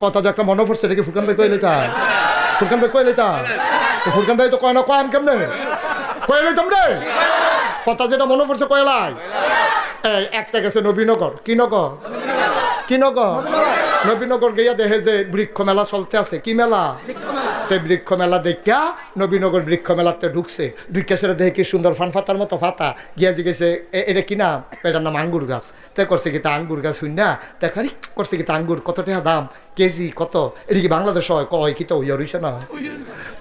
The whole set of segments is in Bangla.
কথা যে একটা মনে পড়ছে, এটা কি ফুরকান ভাই কইলে তা? ফুরকান ভাই কইলে তা? তো ফুরকান ভাই তো কয় না, কয় কেমনে কইলে তোমরে কথা যেটা মনে পড়ছে কয়লাই। এই একটা গেছে নবীনগর, কি নগর, কি নগর, নবীনগর গিয়া দেখে যে বৃক্ষ মেলা চলতে আছে। কি মেলা? বৃক্ষ মেলা দেখা নবীনগর বৃক্ষ মেলাতে ঢুকছে। ঢুকে সেটা দেখে কি সুন্দর ফান ফাতার মতো ফাতা গিয়া জিগেছে এটা কি নাম? এটার নাম আঙ্গুর গাছ। তাই করছে কি তা আঙ্গুর গাছ শুন না দেখারি করছে কি তা আঙ্গুর কত টাকা দাম, কেজি কত, এটা কি বাংলাদেশ হয়? কয় কি তো ইয়া রইছে না।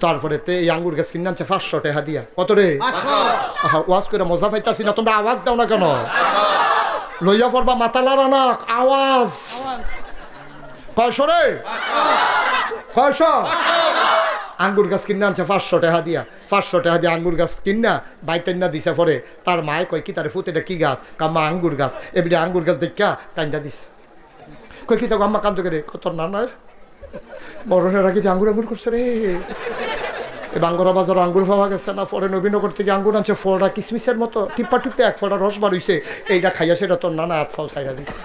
তারপরে এই আঙ্গুর গাছ কিনে আনছে 500 টাকা দিয়া। কত রে? ওয়াজ করে মজা পাইতাছি না, তোমরা আওয়াজ দাও না কেন? লইয়া পড়বা মাথা লড়া না, আওয়াজ। কয়শো রে? কয়শো? আঙ্গুর গাছ কিনে আনছে 500 টাকা দিয়া। 500 টাকা দিয়ে আঙ্গুর গাছ কিনা বাইতেন না দিছে। পরে তার মায়ে কয় কি তার ফুট এটা কি গাছ? কাম্মা আঙ্গুর গাছ। এবারে আঙ্গুর গাছ দেখা কান্দা দিছে। কই কি থাকো আম্মা কান্দ করে কত না নয় বড়রা রাখি আঙ্গুর আঙ্গুর করছে রে। বাঙ্গরা বাজার আঙ্গুর পাওয়া গেছে না। পরে নবীনগর থেকে আঙ্গুর আনছে, ফলটা কিসমিসের মতো টিপ্পা টিপ্পে এক ফলটা রস বার হইছে। এইটা খাইয়া সেটা তোর নানা হাত ফাও চাইরা দিছে।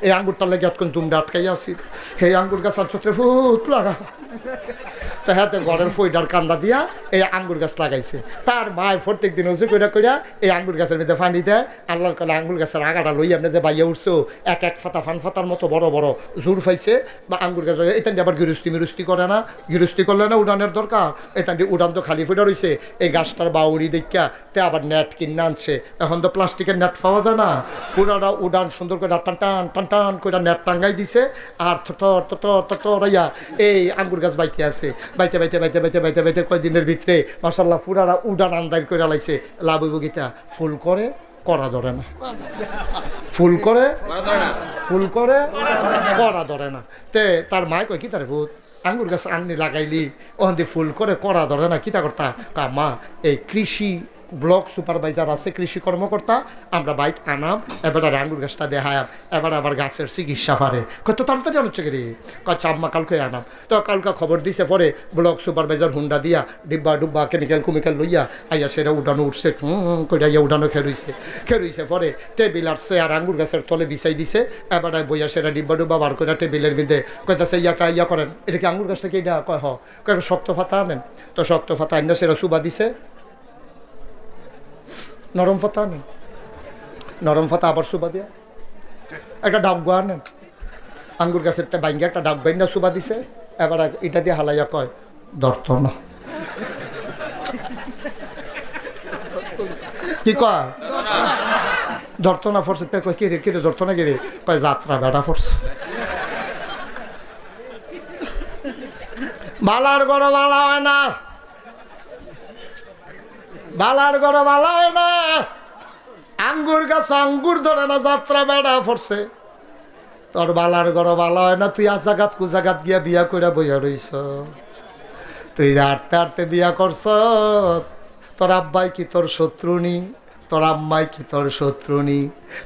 এই আঙ্গুরটা লেগে এতক্ষণ তুমি আটকাইয়া আসি। সেই আঙ্গুর গাছ আনছে ফুট লাগা তা হাতে ঘরের ফইডার কান্দা দিয়া এই আঙ্গুর গাছ লাগাইছে। তার মায় প্রত্যেক দিন উঁচু কইরা কইরা এই আঙ্গুর গাছের মধ্যে পানি দেয়। আল্লাহর কলে আঙ্গুর গাছের আগাটা লই আপনি যে বাইয়া উঠছো এক এক ফাতা ফান ফাতার মতো বড় বড় জোর পাইছে। বা আঙ্গুর গাছ এখান আবার গৃহস্থী মিরুস্তি করে না, গৃহস্থী করলে না উড়ানের দরকার। এখান উড়ান তো খালি ফুটা রয়েছে। এই গাছটার বাউরি দেখা তে আবার নেট কিনে আনছে। এখন তো প্লাস্টিকের নেট পাওয়া যায় না। পুরাটা উড়ান সুন্দর করে টান টান টান টান করে নেট টাঙ্গাই দিছে। আর থরাইয়া এই আঙ্গুর গাছ বাইতে আছে। বাইতে বাইতে বাইতে বাইতে বাইতে বাইতে কয়দিনের ভিতরে মাশাআল্লাহ পুরারা উডান আন্দার করে লাইছে। লাভ বগিতা ফুল করে করা ধরে না, ফুল করে ফুল করে করা ধরে না। তে তার মায় কয় কি তার ভূত আঙ্গুর গাছ আননি লাগাইলি ওখান দিয়ে ফুল করে করা ধরে না, কিতা করতা? মা এই কৃষি ব্লক সুপারভাইজার আছে, কৃষি কর্মকর্তা, আমরা বাইক আনাম, এবার আঙ্গুর গাছটা দেখায়াম, এবার আবার গাছের চিকিৎসা পারে। কত তাড়াতাড়ি আলোচনা করি কচ্ছা আম্মা কালকে আনাম। তো কালকে খবর দিছে। পরে ব্লক সুপারভাইজার হুন্ডা দিয়া ডিব্বা ডুব্বা কেমিক্যাল কুমিক্যাল লইয়া আইয়া সেটা উঠানো উঠছে কইয়া উঠানো খেরুইছে। পরে টেবিল আর চেয়ার আঙ্গুর গাছের তলে বিছাই দিছে। এবার বইয়া সেটা ডিব্বা ডুব্বা বার করে টেবিলের মধ্যে কইতাছে ইয়া করেন। এটা কি আঙ্গুর গাছটা কি এটা? কয় কয় শক্ত ফাতা আনেন। তো শক্ত ফাতা আনলে সেটা চুবা দিছে। নরম পাতা আনেন, নরম পাতা আবার সুবা দিয়া একটা ডাব আনেন। আঙ্গুর গাছের বাইঙ্গে একটা ডাব বাইন্ডা সুবা দিছে। এবার এটা দিয়ে হালাইয়া কয় ধরত না। কি কয়? ধরত না। ফরছে কয় কিরে কিরে ধরত না কিরে? কয় যাত্রা বেড়া ফরছে। বালার গড় বালা হয় না, বালার গড় বালা হয় না। আঙ্গুর গাছ আঙ্গুর ধরে না, যাত্রা বেড়া পড়ছে। তোর বালার গড় বালা হয় না। তুই আজাগাত কুজাগাত গিয়া বিয়া করে বইয়া রইছ। তুই হাঁটতে হাঁটতে বিয়া করছ। তোর আব্বাই কি তোর শত্রুনি? তোর আম্মাই কি তোর শত্রুনি?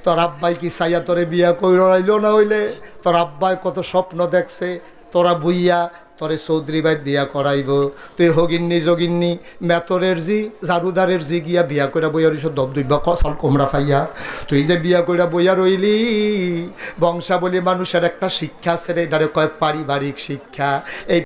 তোর আব্বাই কি সাইয়া তোরে বিয়া কইল না হইলে? তোর আব্বাই কত স্বপ্ন দেখছে তোরা বুইয়া তোরে চৌধুরী বাইত বিয়া করাইব। তুই হগিন্নি যোগিন্নি মেতরের জি জারুদারের জি গিয়া বিয়া কইরা বইয়া রইছ দব দুইবা কসাল কোমরা খাইয়া। তুই যে বিয়া কইরা বইয়া রইলি, বংশাবলী মানুষের একটা শিক্ষা আছে রে, এটারে কয় পারিবারিক শিক্ষা। এই